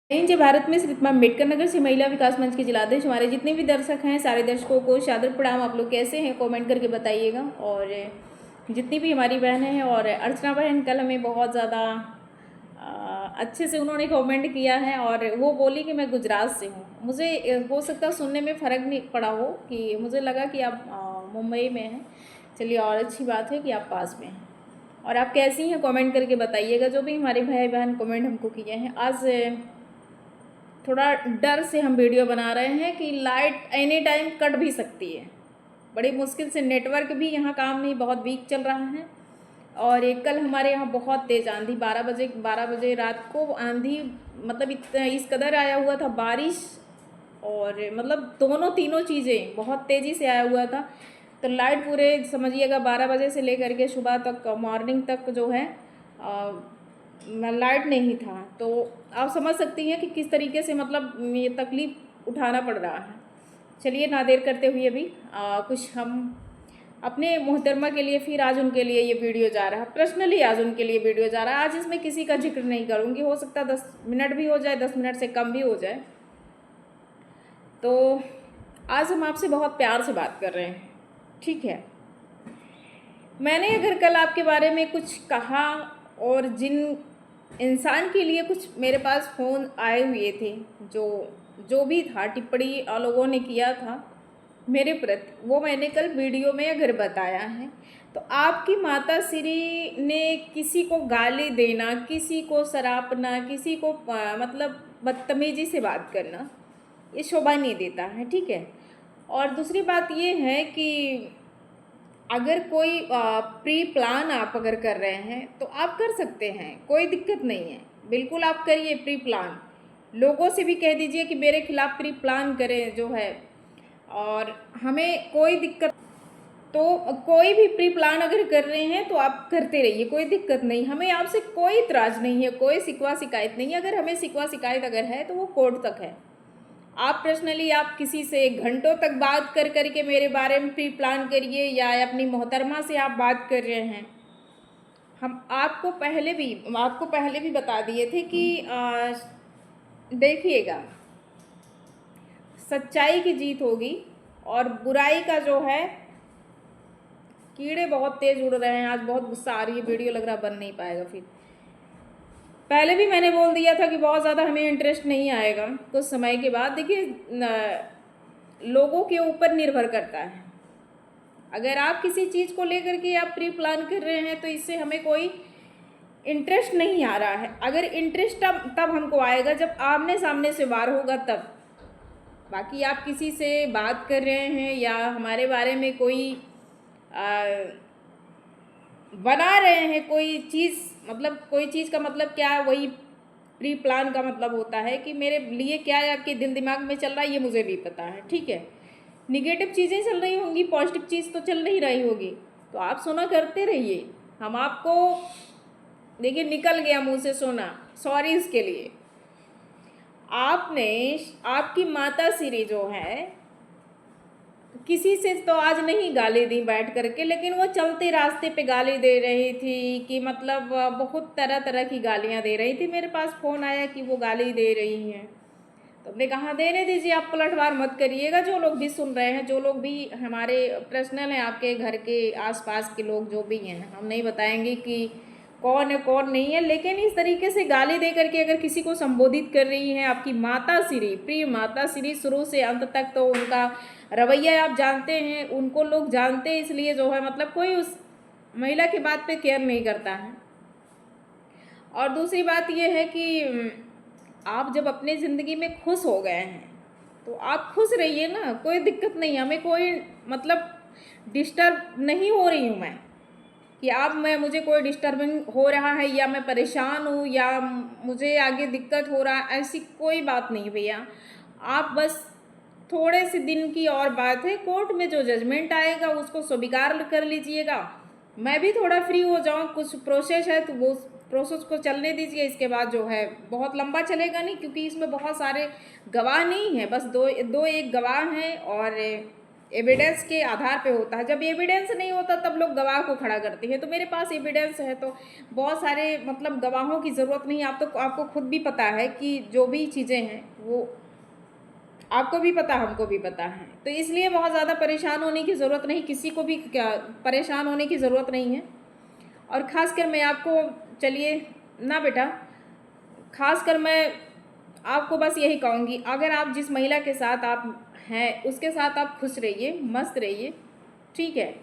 जय भारत में श्री अम्बेडकर नगर से महिला विकास मंच के जिलाध्यक्ष हमारे जितने भी दर्शक हैं सारे दर्शकों को सादर प्रणाम। आप लोग कैसे हैं कमेंट करके बताइएगा। और जितनी भी हमारी बहनें हैं और अर्चना बहन कल हमें बहुत ज़्यादा अच्छे से उन्होंने कमेंट किया है और वो बोली कि मैं गुजरात से हूँ। मुझे हो सकता है सुनने में फ़र्क नहीं पड़ा हो कि मुझे लगा कि आप मुंबई में हैं। चलिए, और अच्छी बात है कि आप पास में हैं। और आप कैसी हैं कमेंट करके बताइएगा। जो भी हमारे भाई बहन कमेंट हमको किए हैं, आज थोड़ा डर से हम वीडियो बना रहे हैं कि लाइट एनी टाइम कट भी सकती है। बड़ी मुश्किल से नेटवर्क भी यहाँ काम नहीं, बहुत वीक चल रहा है। और एक कल हमारे यहाँ बहुत तेज़ आंधी 12 बजे रात को आंधी, मतलब इस कदर आया हुआ था बारिश, और मतलब दोनों तीनों चीज़ें बहुत तेज़ी से आया हुआ था। तो लाइट पूरे समझिएगा 12 बजे से लेकर के सुबह तक, मॉर्निंग तक जो है लाइट नहीं था। तो आप समझ सकती हैं कि किस तरीके से मतलब ये तकलीफ़ उठाना पड़ रहा है। चलिए, ना देर करते हुए अभी कुछ हम अपने मोहतरमा के लिए, फिर आज उनके लिए ये वीडियो जा रहा है, पर्सनली आज उनके लिए वीडियो जा रहा है। आज इसमें किसी का जिक्र नहीं करूँगी, हो सकता है 10 मिनट भी हो जाए, 10 मिनट से कम भी हो जाए। तो आज हम आपसे बहुत प्यार से बात कर रहे हैं, ठीक है। मैंने अगर कल आपके बारे में कुछ कहा और जिन इंसान के लिए कुछ मेरे पास फ़ोन आए हुए थे, जो भी था टिप्पणी लोगों ने किया था मेरे प्रति, वो मैंने कल वीडियो में अगर बताया है। तो आपकी माता श्री ने किसी को गाली देना, किसी को सरापना, किसी को मतलब बदतमीजी से बात करना, ये शोभा नहीं देता है, ठीक है। और दूसरी बात ये है कि अगर कोई प्री प्लान आप अगर कर रहे हैं तो आप कर सकते हैं, कोई दिक्कत नहीं है, बिल्कुल आप करिए प्री प्लान। लोगों से भी कह दीजिए कि मेरे खिलाफ प्री प्लान करें जो है, और हमें कोई दिक्कत, तो कोई भी प्री प्लान अगर कर रहे हैं तो आप करते रहिए, कोई दिक्कत नहीं। हमें आपसे कोई इतराज़ नहीं है, कोई शिकवा शिकायत नहीं है। अगर हमें शिकवा शिकायत अगर है तो वो कोर्ट तक है। आप पर्सनली आप किसी से घंटों तक बात कर करके मेरे बारे में प्री प्लान करिए, या अपनी मोहतरमा से आप बात कर रहे हैं। हम आपको पहले भी बता दिए थे कि देखिएगा, सच्चाई की जीत होगी और बुराई का जो है, कीड़े बहुत तेज़ उड़ रहे हैं। आज बहुत गुस्सा आ रही है, वीडियो लग रहा बन नहीं पाएगा। फिर पहले भी मैंने बोल दिया था कि बहुत ज़्यादा हमें इंटरेस्ट नहीं आएगा कुछ समय के बाद। देखिए, लोगों के ऊपर निर्भर करता है। अगर आप किसी चीज़ को लेकर के आप प्री प्लान कर रहे हैं तो इससे हमें कोई इंटरेस्ट नहीं आ रहा है। अगर इंटरेस्ट तब हमको आएगा जब आमने सामने से वार होगा तब। बाकी आप किसी से बात कर रहे हैं या हमारे बारे में कोई बना रहे हैं कोई चीज़, मतलब कोई चीज़ का मतलब क्या, वही प्री प्लान का मतलब होता है कि मेरे लिए क्या है आपके दिल दिमाग में चल रहा है ये मुझे भी पता है, ठीक है। निगेटिव चीज़ें चल रही होंगी, पॉजिटिव चीज़ तो चल नहीं रही होगी, तो आप सुना करते रहिए। हम आपको, देखिए निकल गया मुँह से सोना, सॉरी इसके लिए। आपकी माता श्री जो है किसी से तो आज नहीं गाली दी बैठ करके, लेकिन वो चलते रास्ते पे गाली दे रही थी कि मतलब बहुत तरह तरह की गालियाँ दे रही थी। मेरे पास फ़ोन आया कि वो गाली दे रही हैं, तो हमने कहा देने दीजिए, आप पलटवार मत करिएगा। जो लोग भी सुन रहे हैं, जो लोग भी हमारे पर्सनल हैं, आपके घर के आसपास के लोग जो भी हैं, हम नहीं बताएंगे कि कौन है कौन नहीं है, लेकिन इस तरीके से गाली दे करके अगर किसी को संबोधित कर रही हैं आपकी माता श्री, प्रिय माता श्री, शुरू से अंत तक तो उनका रवैया आप जानते हैं, उनको लोग जानते हैं, इसलिए जो है मतलब कोई उस महिला की बात पे केयर नहीं करता है। और दूसरी बात ये है कि आप जब अपनी ज़िंदगी में खुश हो गए हैं तो आप खुश रहिए ना, कोई दिक्कत नहीं। हमें कोई मतलब डिस्टर्ब नहीं हो रही हूँ मैं कि मुझे कोई डिस्टर्बिंग हो रहा है या मैं परेशान हूँ या मुझे आगे दिक्कत हो रहा है, ऐसी कोई बात नहीं भैया। आप बस थोड़े से दिन की और बात है, कोर्ट में जो जजमेंट आएगा उसको स्वीकार कर लीजिएगा। मैं भी थोड़ा फ्री हो जाऊँ, कुछ प्रोसेस है तो वो प्रोसेस को चलने दीजिए। इसके बाद जो है बहुत लंबा चलेगा नहीं, क्योंकि इसमें बहुत सारे गवाह नहीं हैं, बस दो एक गवाह हैं। और एविडेंस के आधार पे होता है। जब एविडेंस नहीं होता तब लोग गवाह को खड़ा करते हैं। तो मेरे पास एविडेंस है, तो बहुत सारे मतलब गवाहों की ज़रूरत नहीं। आपको खुद भी पता है कि जो भी चीज़ें हैं वो आपको भी पता, हमको भी पता है। तो इसलिए बहुत ज़्यादा परेशान होने की ज़रूरत नहीं, किसी को भी क्या परेशान होने की ज़रूरत नहीं है। और ख़ासकर मैं आपको, चलिए ना बेटा, ख़ासकर मैं आपको बस यही कहूँगी, अगर आप जिस महिला के साथ आप हैं उसके साथ आप खुश रहिए, मस्त रहिए, ठीक है।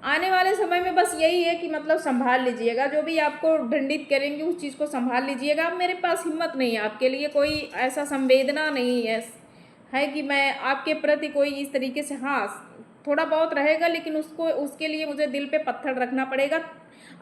आने वाले समय में बस यही है कि मतलब संभाल लीजिएगा, जो भी आपको दंडित करेंगे उस चीज़ को संभाल लीजिएगा। अब मेरे पास हिम्मत नहीं है, आपके लिए कोई ऐसा संवेदना नहीं है कि मैं आपके प्रति कोई इस तरीके से, हाँ थोड़ा बहुत रहेगा, लेकिन उसके लिए मुझे दिल पे पत्थर रखना पड़ेगा।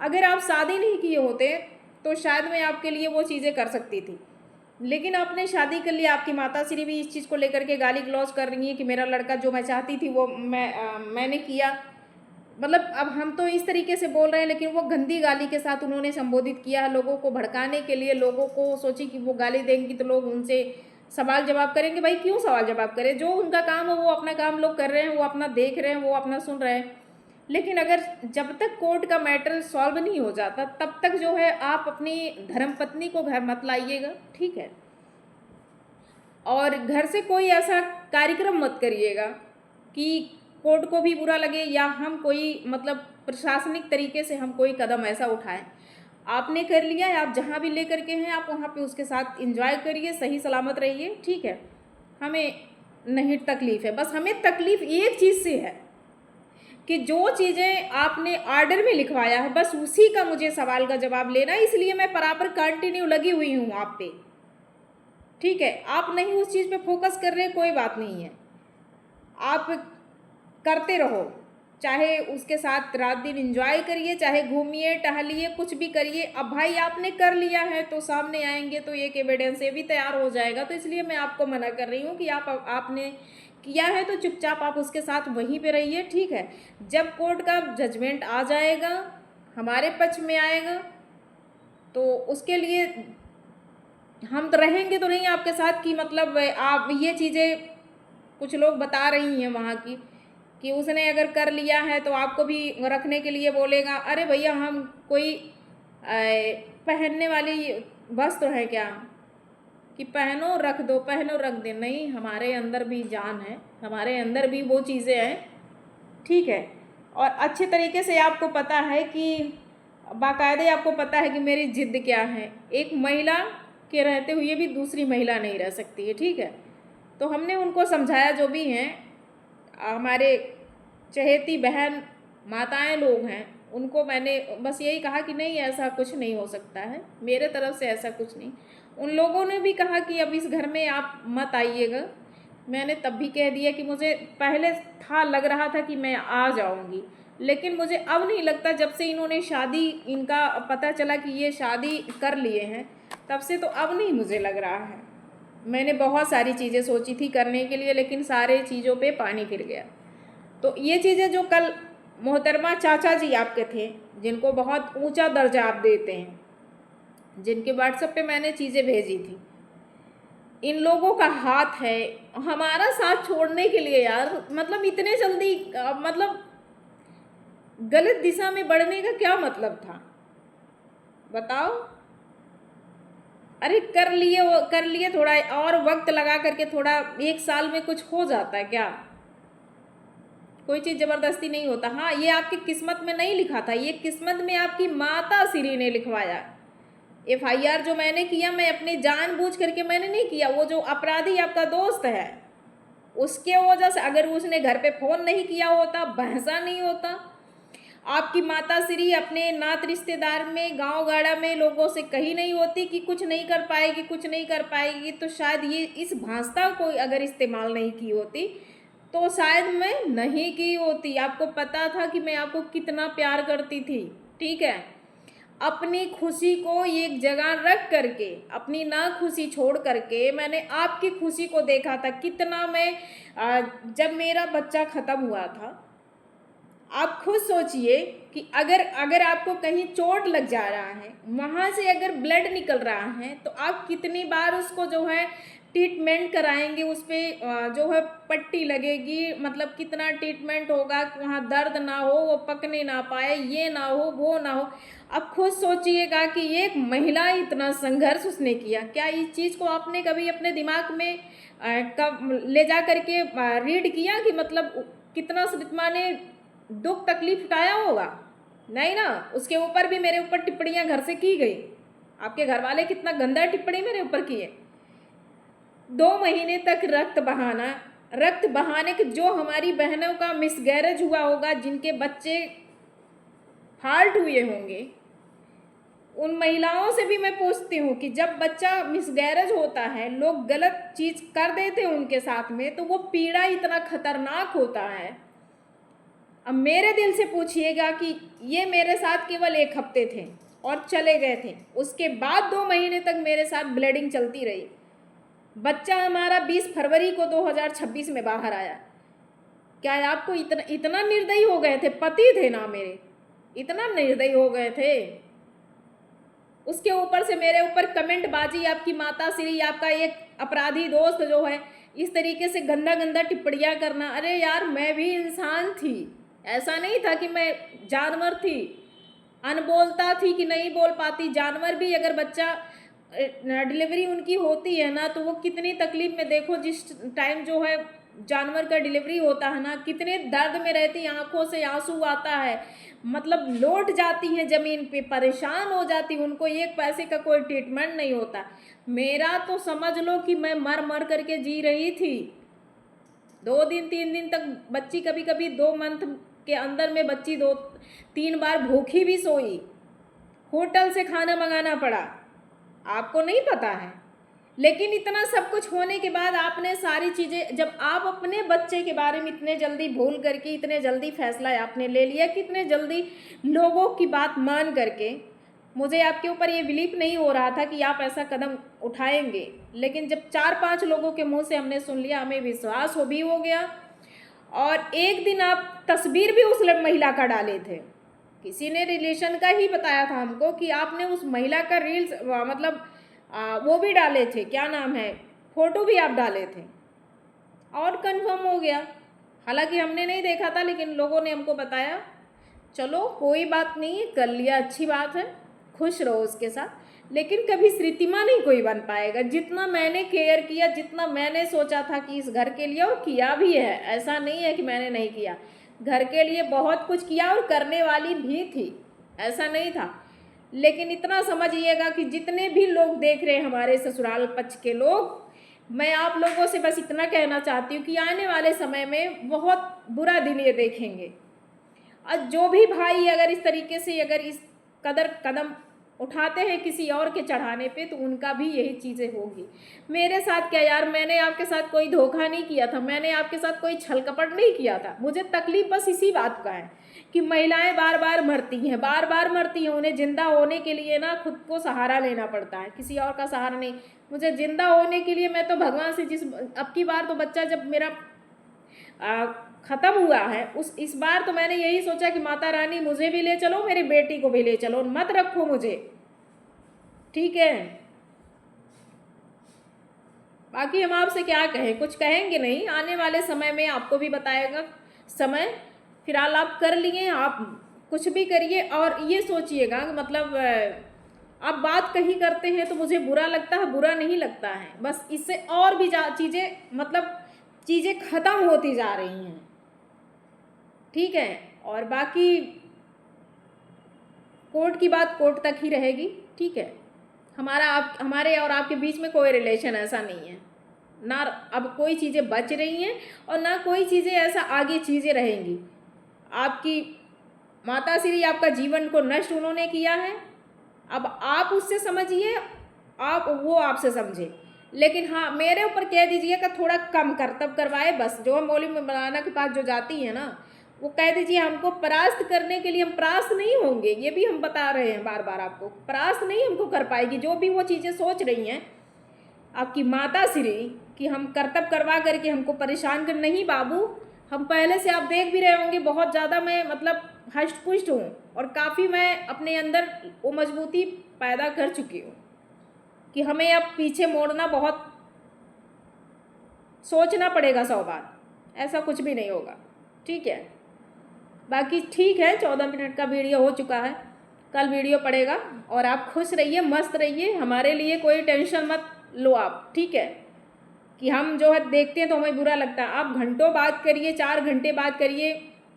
अगर आप शादी नहीं किए होते तो शायद मैं आपके लिए वो चीज़ें कर सकती थी, लेकिन आपने शादी कर लिया। आपकी माताश्री भी इस चीज़ को लेकर के गाली गलौज कर रही है कि मेरा लड़का जो मैं चाहती थी वो मैंने किया। मतलब अब हम तो इस तरीके से बोल रहे हैं, लेकिन वो गंदी गाली के साथ उन्होंने संबोधित किया, लोगों को भड़काने के लिए। लोगों को सोची कि वो गाली देंगी तो लोग उनसे सवाल जवाब करेंगे। भाई क्यों सवाल जवाब करें, जो उनका काम है वो अपना काम लोग कर रहे हैं, वो अपना देख रहे हैं, वो अपना सुन रहे हैं। लेकिन अगर जब तक कोर्ट का मैटर सॉल्व नहीं हो जाता तब तक जो है आप अपनी धर्मपत्नी को घर मत लाइएगा, ठीक है। और घर से कोई ऐसा कार्यक्रम मत करिएगा कि कोर्ट को भी बुरा लगे या हम कोई मतलब प्रशासनिक तरीके से हम कोई कदम ऐसा उठाएं। आपने कर लिया है, आप जहाँ भी लेकर के हैं आप वहाँ पे उसके साथ एंजॉय करिए, सही सलामत रहिए, ठीक है। हमें नहीं तकलीफ़ है, बस हमें तकलीफ़ एक चीज़ से है कि जो चीज़ें आपने ऑर्डर में लिखवाया है बस उसी का मुझे सवाल का जवाब लेना है। इसलिए मैं बराबर कंटिन्यू लगी हुई हूँ आप पे, ठीक है। आप नहीं उस चीज़ पे फोकस कर रहे, कोई बात नहीं है, आप करते रहो, चाहे उसके साथ रात दिन एंजॉय करिए, चाहे घूमिए टहलिए, कुछ भी करिए। अब भाई आपने कर लिया है तो सामने आएंगे तो एक एविडेंस ये भी तैयार हो जाएगा। तो इसलिए मैं आपको मना कर रही हूँ कि आपने किया है तो चुपचाप आप उसके साथ वहीं पे रहिए, ठीक है। जब कोर्ट का जजमेंट आ जाएगा, हमारे पक्ष में आएगा, तो उसके लिए हम तो रहेंगे तो नहीं आपके साथ कि मतलब आप ये चीज़ें कुछ लोग बता रही हैं वहाँ की कि उसने अगर कर लिया है तो आपको भी रखने के लिए बोलेगा। अरे भैया हम कोई पहनने वाली वस्त्र है क्या कि पहनो रख दो, पहनो रख दे? नहीं, हमारे अंदर भी जान है, हमारे अंदर भी वो चीज़ें हैं, ठीक है। और अच्छे तरीके से आपको पता है कि बाकायदे आपको पता है कि मेरी जिद क्या है। एक महिला के रहते हुए भी दूसरी महिला नहीं रह सकती है, ठीक है। तो हमने उनको समझाया, जो भी हैं हमारे चहेती बहन माताएं लोग हैं, उनको मैंने बस यही कहा कि नहीं ऐसा कुछ नहीं हो सकता है, मेरे तरफ से ऐसा कुछ नहीं। उन लोगों ने भी कहा कि अब इस घर में आप मत आइएगा। मैंने तब भी कह दिया कि मुझे पहले था, लग रहा था कि मैं आ जाऊंगी, लेकिन मुझे अब नहीं लगता। जब से इन्होंने शादी, इनका पता चला कि ये शादी कर लिए हैं, तब से तो अब नहीं मुझे लग रहा है। मैंने बहुत सारी चीज़ें सोची थी करने के लिए, लेकिन सारे चीज़ों पे पानी फिर गया। तो ये चीज़ें जो कल मोहतरमा चाचा जी आपके थे, जिनको बहुत ऊंचा दर्जा आप देते हैं, जिनके व्हाट्सएप पे मैंने चीज़ें भेजी थी, इन लोगों का हाथ है हमारा साथ छोड़ने के लिए। यार मतलब इतने जल्दी मतलब गलत दिशा में बढ़ने का क्या मतलब था, बताओ। अरे कर लिए थोड़ा और वक्त लगा करके, थोड़ा एक साल में कुछ हो जाता है क्या? कोई चीज़ ज़बरदस्ती नहीं होता। हाँ, ये आपकी किस्मत में नहीं लिखा था, ये किस्मत में आपकी माता श्री ने लिखवाया। FIR जो मैंने किया, मैं अपनी जानबूझ करके मैंने नहीं किया। वो जो अपराधी आपका दोस्त है, उसके वजह से, अगर उसने घर पे फ़ोन नहीं किया होता, बहसा नहीं होता, आपकी माता श्री अपने नात रिश्तेदार में, गांव गाड़ा में लोगों से कही नहीं होती कि कुछ नहीं कर पाएगी, कुछ नहीं कर पाएगी, तो शायद ये इस भाषा को अगर इस्तेमाल नहीं की होती तो शायद मैं नहीं की होती। आपको पता था कि मैं आपको कितना प्यार करती थी, ठीक है। अपनी खुशी को एक जगह रख करके, अपनी ना खुशी छोड़ करके मैंने आपकी खुशी को देखा था। कितना मैं जब मेरा बच्चा ख़त्म हुआ था, आप खुद सोचिए कि अगर आपको कहीं चोट लग जा रहा है, वहाँ से अगर ब्लड निकल रहा है, तो आप कितनी बार उसको जो है ट्रीटमेंट कराएंगे, उस पर जो है पट्टी लगेगी, मतलब कितना ट्रीटमेंट होगा, वहाँ दर्द ना हो, वो पकने ना पाए, ये ना हो, वो ना हो। अब खुद सोचिएगा कि एक महिला इतना संघर्ष उसने किया। क्या इस चीज़ को आपने कभी अपने दिमाग में कब ले जा करके रीड किया कि मतलब कितना सरिता ने दुख तकलीफ उठाया होगा? नहीं ना। उसके ऊपर भी मेरे ऊपर टिप्पणियां घर से की गई। आपके घर वाले कितना गंदा टिप्पणी मेरे ऊपर किए। 2 महीने तक रक्त बहाने के जो हमारी बहनों का मिसगैरेज हुआ होगा, जिनके बच्चे फाल्ट हुए होंगे, उन महिलाओं से भी मैं पूछती हूँ कि जब बच्चा मिसगैरेज होता है, लोग गलत चीज़ कर देते हैं उनके साथ में, तो वो पीड़ा इतना खतरनाक होता है। अब मेरे दिल से पूछिएगा कि ये मेरे साथ केवल 1 हफ्ते थे और चले गए थे, उसके बाद 2 महीने तक मेरे साथ ब्लीडिंग चलती रही। बच्चा हमारा 20 फरवरी को 2026 में बाहर आया। क्या आपको इतना निर्दयी हो गए थे? पति थे ना मेरे, इतना निर्दयी हो गए थे? उसके ऊपर से मेरे ऊपर कमेंट बाजी, आपकी माता श्री, आपका एक अपराधी दोस्त जो है, इस तरीके से गंदा गंदा टिप्पणियाँ करना। अरे यार, मैं भी इंसान थी, ऐसा नहीं था कि मैं जानवर थी, अनबोलता थी कि नहीं बोल पाती। जानवर भी अगर बच्चा डिलीवरी उनकी होती है ना, तो वो कितनी तकलीफ में, देखो जिस टाइम जो है जानवर का डिलीवरी होता है ना, कितने दर्द में रहती, आंखों से आंसू आता है, मतलब लौट जाती हैं ज़मीन पे, परेशान हो जाती, उनको 1 पैसे का कोई ट्रीटमेंट नहीं होता। मेरा तो समझ लो कि मैं मर मर करके जी रही थी। 2 दिन 3 दिन तक बच्ची, कभी कभी 2 मंथ के अंदर में बच्ची 2-3 बार भूखी भी सोई, होटल से खाना मंगाना पड़ा। आपको नहीं पता है। लेकिन इतना सब कुछ होने के बाद आपने सारी चीज़ें, जब आप अपने बच्चे के बारे में इतने जल्दी भूल करके, इतने जल्दी फैसला आपने ले लिया, कितने जल्दी लोगों की बात मान करके, मुझे आपके ऊपर ये बिलीव नहीं हो रहा था कि आप ऐसा कदम उठाएंगे। लेकिन जब 4-5 लोगों के मुंह से हमने सुन लिया, हमें विश्वास भी हो गया। और एक दिन आप तस्वीर भी उस महिला का डाले थे, किसी ने रिलेशन का ही बताया था हमको कि आपने उस महिला का रील्स, मतलब वो भी डाले थे, क्या नाम है, फोटो भी आप डाले थे, और कंफर्म हो गया। हालांकि हमने नहीं देखा था, लेकिन लोगों ने हमको बताया। चलो कोई बात नहीं, कर लिया, अच्छी बात है, खुश रहो उसके साथ। लेकिन कभी श्रीतिमा नहीं कोई बन पाएगा। जितना मैंने केयर किया, जितना मैंने सोचा था कि इस घर के लिए, और किया भी है, ऐसा नहीं है कि मैंने नहीं किया, घर के लिए बहुत कुछ किया और करने वाली भी थी, ऐसा नहीं था। लेकिन इतना समझिएगा कि जितने भी लोग देख रहे हैं, हमारे ससुराल पक्ष के लोग, मैं आप लोगों से बस इतना कहना चाहती हूँ कि आने वाले समय में बहुत बुरा दिन ये देखेंगे। और जो भी भाई अगर इस तरीके से, अगर इस कदम उठाते हैं किसी और के चढ़ाने पे, तो उनका भी यही चीज़ें होगी। मेरे साथ क्या यार, मैंने आपके साथ कोई धोखा नहीं किया था, मैंने आपके साथ कोई छल कपट नहीं किया था। मुझे तकलीफ बस इसी बात का है कि महिलाएं बार बार मरती हैं, बार बार मरती हैं। उन्हें जिंदा होने के लिए ना खुद को सहारा लेना पड़ता है, किसी और का सहारा नहीं। मुझे जिंदा होने के लिए मैं तो भगवान से, अब की बार तो बच्चा जब मेरा ख़त्म हुआ है, इस बार तो मैंने यही सोचा कि माता रानी मुझे भी ले चलो, मेरी बेटी को भी ले चलो, मत रखो मुझे, ठीक है। बाकी हम आपसे क्या कहें, कुछ कहेंगे नहीं। आने वाले समय में आपको भी बताएगा समय। फिलहाल आप कर लिए, आप कुछ भी करिए, और ये सोचिएगा, मतलब आप बात कहीं करते हैं तो मुझे बुरा लगता है, बुरा नहीं लगता है, बस इससे और भी चीज़ें, मतलब चीज़ें ख़त्म होती जा रही हैं, ठीक है। और बाकी कोर्ट की बात कोर्ट तक ही रहेगी, ठीक है। हमारे और आपके बीच में कोई रिलेशन ऐसा नहीं है ना। अब कोई चीज़ें बच रही हैं और ना कोई चीज़ें ऐसा आगे चीज़ें रहेंगी। आपकी माता श्री आपका जीवन को नष्ट उन्होंने किया है, अब आप उससे समझिए, वो आपसे समझे। लेकिन हाँ, मेरे ऊपर कह दीजिए कि थोड़ा कम कर्तव्य करवाए, बस। जो हम मौलवी मौलाना के पास जो जाती है ना, वो कह दीजिए हमको परास्त करने के लिए, हम परास्त नहीं होंगे, ये भी हम बता रहे हैं बार बार आपको, परास्त नहीं हमको कर पाएगी। जो भी वो चीज़ें सोच रही हैं आपकी माता श्री कि हम कर्तव्य करवा करके हमको परेशान कर, नहीं बाबू, हम पहले से, आप देख भी रहे होंगे, बहुत ज़्यादा मैं मतलब हष्ट पुष्ट हूँ, और काफ़ी मैं अपने अंदर वो मजबूती पैदा कर चुकी हूँ कि हमें अब पीछे मोड़ना बहुत सोचना पड़ेगा 100 बार, ऐसा कुछ भी नहीं होगा। ठीक है, बाकी ठीक है, 14 मिनट का वीडियो हो चुका है, कल वीडियो पड़ेगा। और आप खुश रहिए, मस्त रहिए, हमारे लिए कोई टेंशन मत लो आप। ठीक है, कि हम जो है देखते हैं तो हमें बुरा लगता है। आप घंटों बात करिए, 4 घंटे बात करिए,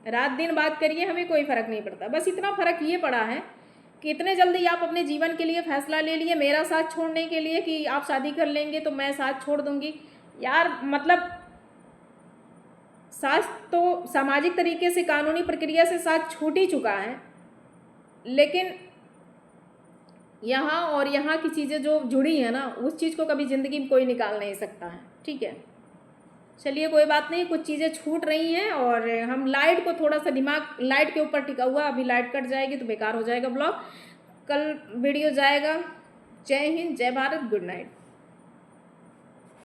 रात दिन बात करिए, हमें कोई फ़र्क नहीं पड़ता। बस इतना फ़र्क ये पड़ा है कि इतने जल्दी आप अपने जीवन के लिए फ़ैसला ले लिए मेरा साथ छोड़ने के लिए, कि आप शादी कर लेंगे तो मैं साथ छोड़ दूँगी। यार मतलब साथ तो सामाजिक तरीके से, कानूनी प्रक्रिया से साथ छूट ही चुका है, लेकिन यहाँ और यहाँ की चीज़ें जो जुड़ी हैं ना, उस चीज़ को कभी ज़िंदगी में कोई निकाल नहीं सकता है। ठीक है, चलिए कोई बात नहीं, कुछ चीज़ें छूट रही हैं और हम लाइट को थोड़ा सा, दिमाग लाइट के ऊपर टिका हुआ, अभी लाइट कट जाएगी तो बेकार हो जाएगा ब्लॉग। कल वीडियो जाएगा। जय हिंद, जय भारत, गुड नाइट।